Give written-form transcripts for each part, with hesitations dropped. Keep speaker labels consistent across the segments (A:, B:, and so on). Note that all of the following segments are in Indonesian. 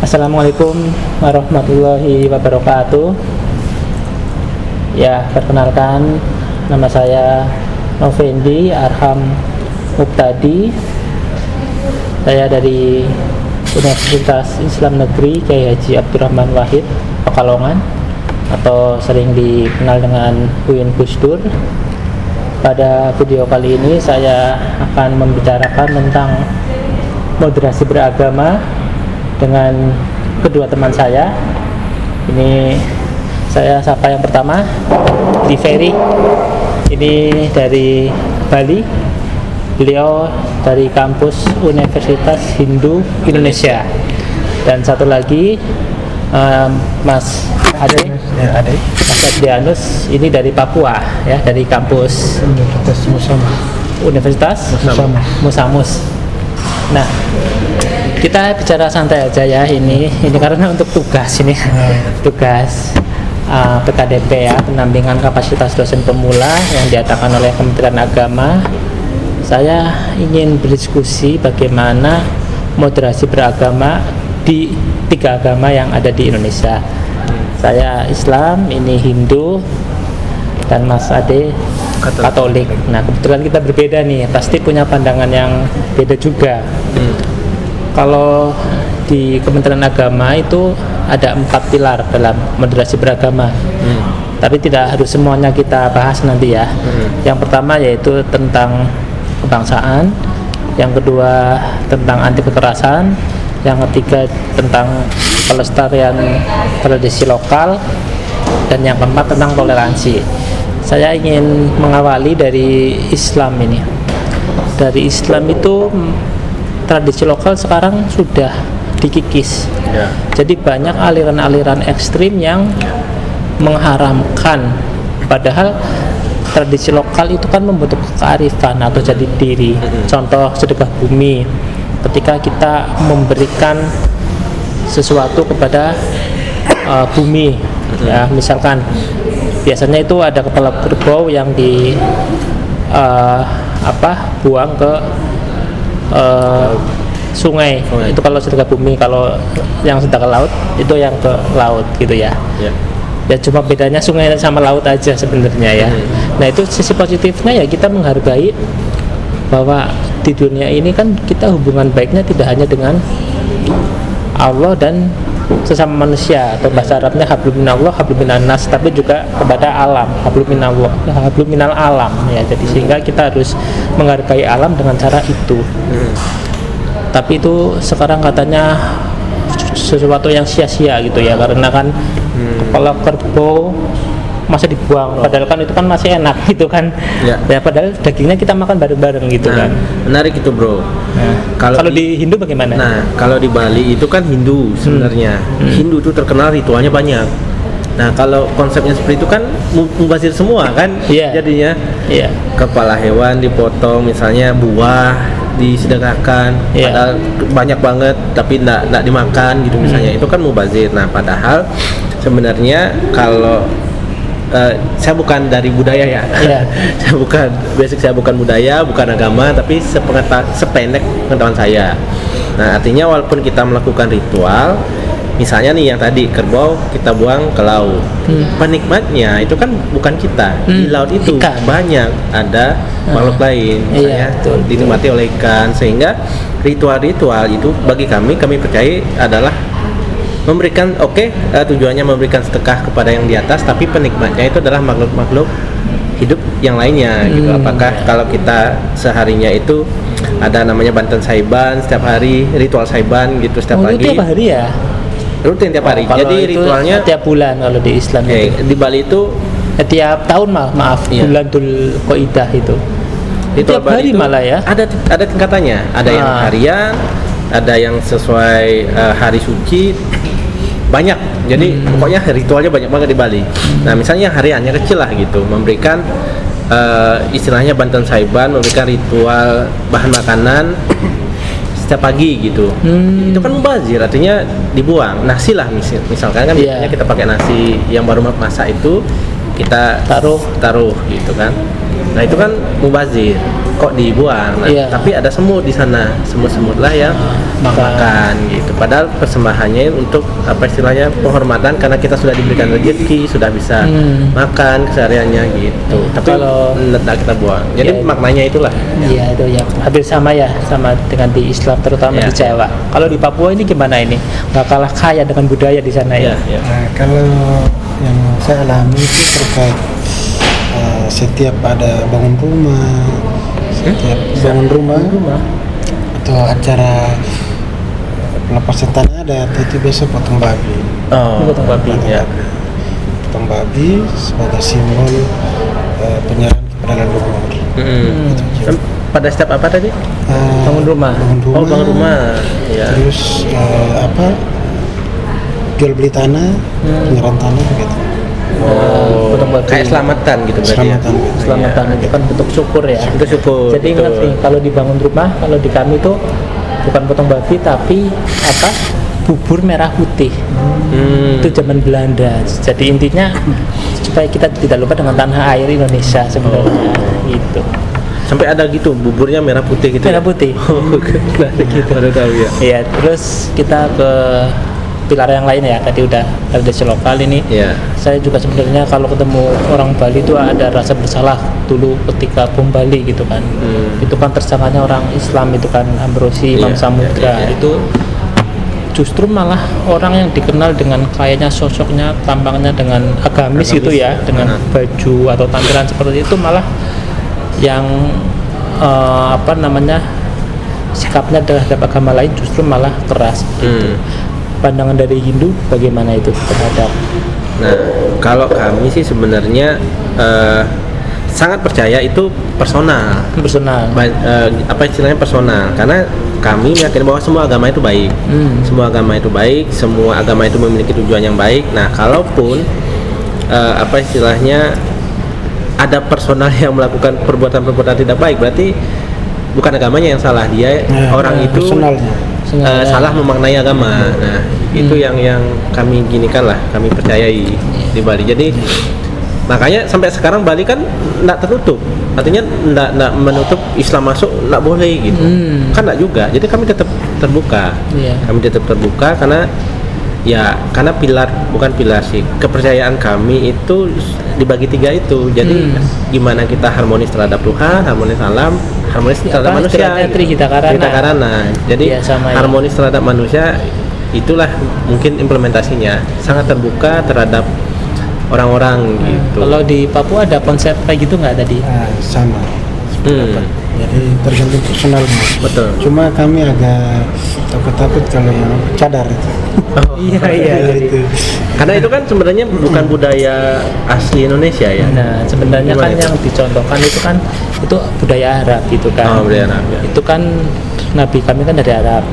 A: Assalamualaikum warahmatullahi wabarakatuh. Ya, perkenalkan, nama saya Novendi Arham Muqtadi. Saya dari Universitas Islam Negeri Kyai Haji Abdurrahman Wahid, Pekalongan, atau sering dikenal dengan UIN Gusdur. Pada video kali ini saya akan membicarakan tentang moderasi beragama dengan kedua teman saya. Ini saya sapa yang pertama, di Ferry. Ini dari Bali. Beliau dari kampus Universitas Hindu Indonesia. Dan satu lagi Mas Ade. Mas Adrianus, ini dari Papua, ya, dari kampus Universitas Musamus. Nah, kita bicara santai aja ya, ini karena untuk tugas ini, tugas PKDP ya, pendampingan kapasitas dosen pemula yang diadakan oleh Kementerian Agama. Saya ingin berdiskusi bagaimana moderasi beragama di tiga agama yang ada di Indonesia. Saya Islam, ini Hindu, dan Mas Ade Katolik. Nah, kebetulan kita berbeda nih, pasti punya pandangan yang beda juga. Kalau di Kementerian Agama itu ada 4 pilar dalam moderasi beragama. Tapi tidak harus semuanya kita bahas nanti ya. Yang pertama yaitu tentang kebangsaan, yang kedua tentang anti kekerasan, yang ketiga tentang pelestarian tradisi lokal, dan yang keempat tentang toleransi. Saya ingin mengawali dari Islam ini. Dari Islam itu tradisi lokal sekarang sudah dikikis. Jadi banyak aliran-aliran ekstrim yang mengharamkan, padahal tradisi lokal itu kan membentuk kearifan atau jati diri. Contoh sedekah bumi, ketika kita memberikan sesuatu kepada bumi, ya, misalkan biasanya itu ada kepala kerbau yang buang ke sungai. Itu kalau sedekah bumi. Kalau yang sedekah laut itu yang ke laut gitu ya. Ya cuma bedanya sungai sama laut aja sebenarnya ya. Nah, itu sisi positifnya ya, kita menghargai bahwa di dunia ini kan kita hubungan baiknya tidak hanya dengan Allah dan sesama manusia, atau bahasa Arabnya hablum minallah hablum minannas, tapi juga kepada alam, hablum minallah hablum minal alam ya. Jadi sehingga kita harus menghargai alam dengan cara itu. Tapi itu sekarang katanya sesuatu yang sia-sia gitu ya, karena kan kepala kerbau masa dibuang, padahal kan itu kan masih enak gitu kan ya, padahal dagingnya kita makan bareng-bareng gitu kan.
B: Menarik itu bro.
A: Kalau di Hindu bagaimana?
B: Nah, kalau di Bali itu kan Hindu sebenarnya. Hindu itu terkenal ritualnya banyak. Nah, kalau konsepnya seperti itu kan mubazir semua kan, jadinya kepala hewan dipotong, misalnya buah disedekahkan, padahal banyak banget tapi enggak dimakan gitu misalnya. Itu kan mubazir. Nah, padahal sebenarnya kalau saya bukan dari budaya ya. saya bukan budaya, bukan agama, tapi sependek pengetahuan saya. Nah, artinya walaupun kita melakukan ritual, misalnya nih yang tadi kerbau kita buang ke laut, penikmatnya itu kan bukan kita. Di laut itu banyak ada makhluk lain, misalnya dinikmati oleh ikan. Sehingga ritual-ritual itu bagi kami percaya adalah memberikan, tujuannya memberikan sedekah kepada yang di atas, tapi penikmatnya itu adalah makhluk-makhluk hidup yang lainnya gitu. Apakah kalau kita seharinya itu ada namanya Banten Saiban setiap hari, ritual Saiban gitu setiap pagi.
A: Tiap hari ya?
B: Rutin tiap hari. Jadi ritualnya
A: tiap bulan kalau di Islam.
B: Di Bali itu
A: tiap tahun bulan Dzul Qaidah itu. Tiap hari malah ya.
B: Ada tingkatannya. Ada yang harian, ada yang sesuai hari suci. Banyak. Jadi pokoknya ritualnya banyak banget di Bali. Nah, misalnya hariannya kecil lah gitu, memberikan istilahnya Banten Saiban, memberikan ritual bahan makanan setiap pagi gitu. Itu kan mubazir, artinya dibuang. Nasi lah misalkan kan biasanya kita pakai nasi yang baru masak itu kita taruh gitu kan. Nah itu kan mubazir, kok dibuang? Nah, tapi ada semut di sana, semut-semut lah yang makan gitu. Padahal persembahannya untuk apa istilahnya penghormatan karena kita sudah diberikan rezeki, sudah bisa makan kesehariannya gitu. Tapi kalau kita buang. Jadi maknanya itulah.
A: Iya itu ya. Hampir sama ya, sama dengan di Islam terutama di Jawa. Kalau di Papua ini gimana ini? Nggak kalah kaya dengan budaya di sana ya.
C: Nah, kalau yang saya alami itu terkait setiap ada bangun rumah, atau acara pelepasan tanah adat itu biasa potong babi.
A: Potong babi.
C: Potong babi sebagai simbol penyerahan kepada leluhur.
B: Pada setiap apa tadi?
A: Bangun rumah.
B: Bangun rumah. Ya.
C: Terus jual beli tanah, penyerahan tanah begitu.
B: Kayak selamatan gitu berarti.
A: Selamatan itu kan bentuk syukur ya.
B: Bentuk syukur.
A: Jadi ingat nih, kalau dibangun rumah, kalau di kami itu bukan potong babi tapi bubur merah putih. Itu zaman Belanda. Jadi intinya supaya kita tidak lupa dengan tanah air Indonesia sebenarnya gitu.
B: Sampai ada gitu buburnya merah putih gitu.
A: Merah putih.
B: Gitu. Baru tahu ya.
A: Iya, terus kita ke pilar yang lain ya, tadi udah tradisi lokal ini. Saya juga sebenarnya kalau ketemu orang Bali itu ada rasa bersalah dulu ketika bom Bali gitu kan. Itu kan tersangkanya orang Islam itu kan, Ambrosi, Imam Samudra. Itu justru malah orang yang dikenal dengan kayaknya sosoknya, tampangnya dengan agamis gitu ya, dengan baju atau tampilan seperti itu, malah yang sikapnya terhadap agama lain justru malah keras gitu. Pandangan dari Hindu bagaimana itu terhadap?
B: Nah, kalau kami sih sebenarnya sangat percaya itu personal. Apa istilahnya personal? Karena kami meyakini bahwa semua agama itu baik. Semua agama itu baik, semua agama itu memiliki tujuan yang baik. Nah, kalaupun apa istilahnya ada personal yang melakukan perbuatan-perbuatan tidak baik, berarti bukan agamanya yang salah, dia orang itu salah memaknai agama. Nah, itu yang kami ginikan lah, kami percayai di Bali. Jadi makanya sampai sekarang Bali kan tidak tertutup, artinya tidak menutup Islam masuk, tidak boleh gitu. Kan tidak juga. Jadi kami tetap terbuka. Kami tetap terbuka karena bukan pilar sih, kepercayaan kami itu dibagi 3 itu. Jadi gimana kita harmonis terhadap Tuhan, harmonis alam, harmonis terhadap manusia.
A: Trihita Karana.
B: Jadi harmonis terhadap manusia, itulah mungkin implementasinya sangat terbuka terhadap orang-orang gitu.
A: Kalau di Papua ada konsep kayak gitu nggak tadi?
C: Sama. Jadi tergantung personalnya.
B: Betul.
C: Cuma kami agak takut kalau yang cadar itu.
A: Iya.
C: Itu.
B: Karena itu kan sebenarnya bukan budaya asli Indonesia ya.
A: Nah, sebenarnya kan yang dicontohkan itu budaya Arab gitu kan.
B: Budaya Arab ya.
A: Itu kan Nabi kami kan dari Arab.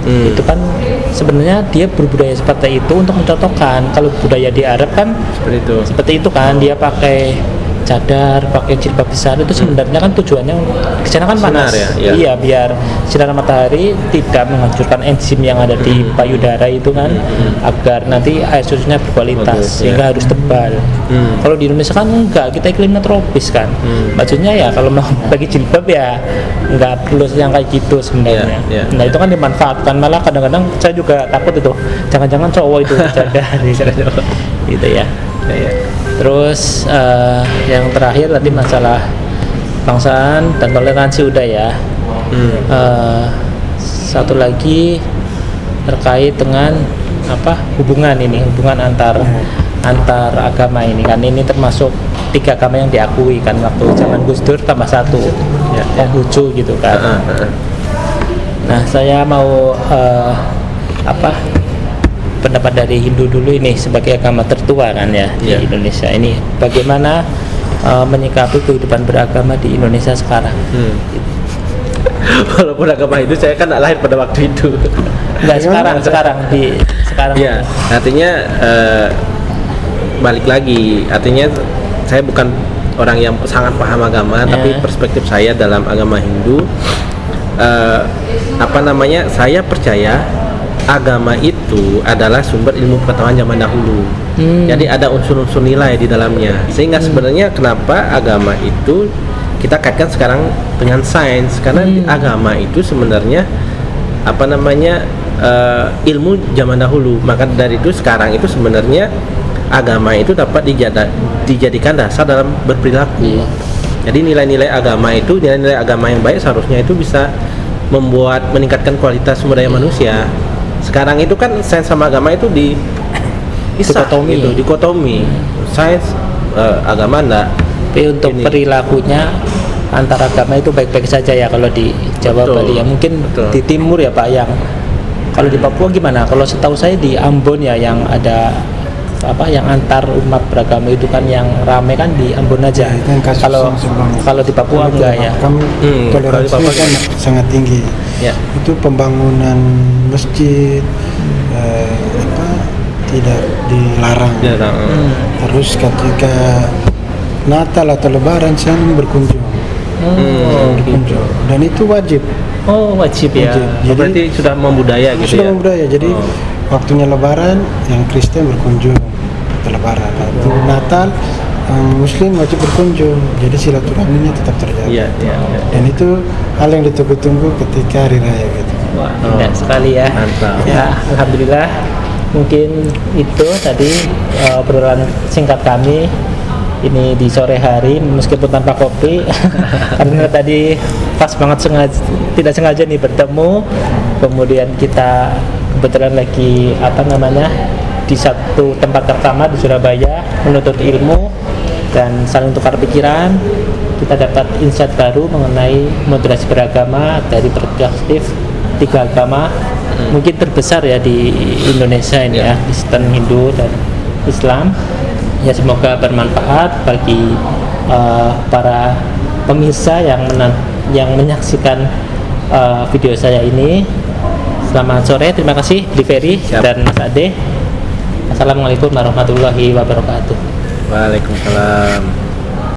A: Itu kan sebenarnya dia berbudaya seperti itu untuk mencontohkan. Kalau budaya di Arab kan seperti itu kan, dia pakai cadar, pakai jilbab besar, itu sebenarnya kan tujuannya ke sana kan panas. Iya, biar sinar matahari tidak menghancurkan enzim yang ada di payudara itu kan, agar nanti air susunya berkualitas sehingga harus tebal. Kalau di Indonesia kan enggak, kita iklimnya tropis kan. Maksudnya ya kalau mau pakai jilbab ya enggak perlu yang kayak gitu sebenarnya. Nah, itu kan dimanfaatkan, malah kadang-kadang saya juga takut itu. Jangan-jangan cowok itu cadar gitu ya. Terus yang terakhir tadi masalah kebangsaan dan toleransi udah ya. Satu lagi terkait dengan hubungan antar agama ini kan, ini termasuk 3 agama yang diakui kan, waktu zaman Gus Dur tambah 1 Konghucu gitu kan. Nah, saya mau pendapat dari Hindu dulu ini sebagai agama tertua kan ya di Indonesia ini, bagaimana menyikapi kehidupan beragama di Indonesia sekarang?
B: Walaupun agama itu saya kan tidak lahir pada waktu itu.
A: Enggak, sekarang.
B: Ya, artinya balik lagi, artinya saya bukan orang yang sangat paham agama, tapi perspektif saya dalam agama Hindu, saya percaya agama itu adalah sumber ilmu pengetahuan zaman dahulu. Jadi ada unsur-unsur nilai di dalamnya. Sehingga sebenarnya kenapa agama itu kita kaitkan sekarang dengan sains, karena di agama itu sebenarnya ilmu zaman dahulu. Maka dari itu sekarang itu sebenarnya agama itu dapat dijadikan dasar dalam berperilaku. Jadi nilai-nilai agama itu, nilai-nilai agama yang baik seharusnya itu bisa meningkatkan kualitas sumber daya manusia. Sekarang itu kan sains sama agama itu dikotomi. Sains agama enggak.
A: Tapi untuk perilakunya antara agama itu baik-baik saja ya kalau di Jawa, Bali ya. Mungkin di timur ya Pak, yang kalau di Papua gimana? Kalau setahu saya di Ambon ya yang ada yang antar umat beragama itu kan yang rame kan di Ambon aja. Kalau di Papua enggak ya.
C: Kami toleransinya kan sangat tinggi.
B: Ya.
C: Itu pembangunan masjid tidak dilarang. Terus ketika Natal atau Lebaran saya berkunjung. Dan itu wajib.
A: Wajib ya.
C: Jadi,
B: berarti sudah membudaya gitu
C: sudah membudaya. Jadi waktunya Lebaran yang Kristen berkunjung ke Lebaran. Waktu Natal Muslim wajib berkunjung. Jadi silaturahminya tetap terjaga. Dan itu hal yang ditunggu-tunggu ketika hari raya gitu.
A: Wah, indah sekali ya.
B: Mantap.
A: Ya, alhamdulillah. Mungkin itu tadi obrolan singkat kami ini di sore hari meskipun tanpa kopi karena tadi pas banget tidak sengaja nih bertemu, kemudian kita kebetulan lagi di satu tempat pertama di Surabaya menuntut ilmu dan saling tukar pikiran. Kita dapat insight baru mengenai moderasi beragama dari perspektif 3 agama mungkin terbesar ya di Indonesia ini ya, Kristen, Hindu dan Islam. Ya, semoga bermanfaat bagi para pemirsa yang menyaksikan video saya ini. Selamat sore, terima kasih Bli Ferry dan Mas Ade. Assalamualaikum warahmatullahi wabarakatuh.
B: Waalaikumsalam.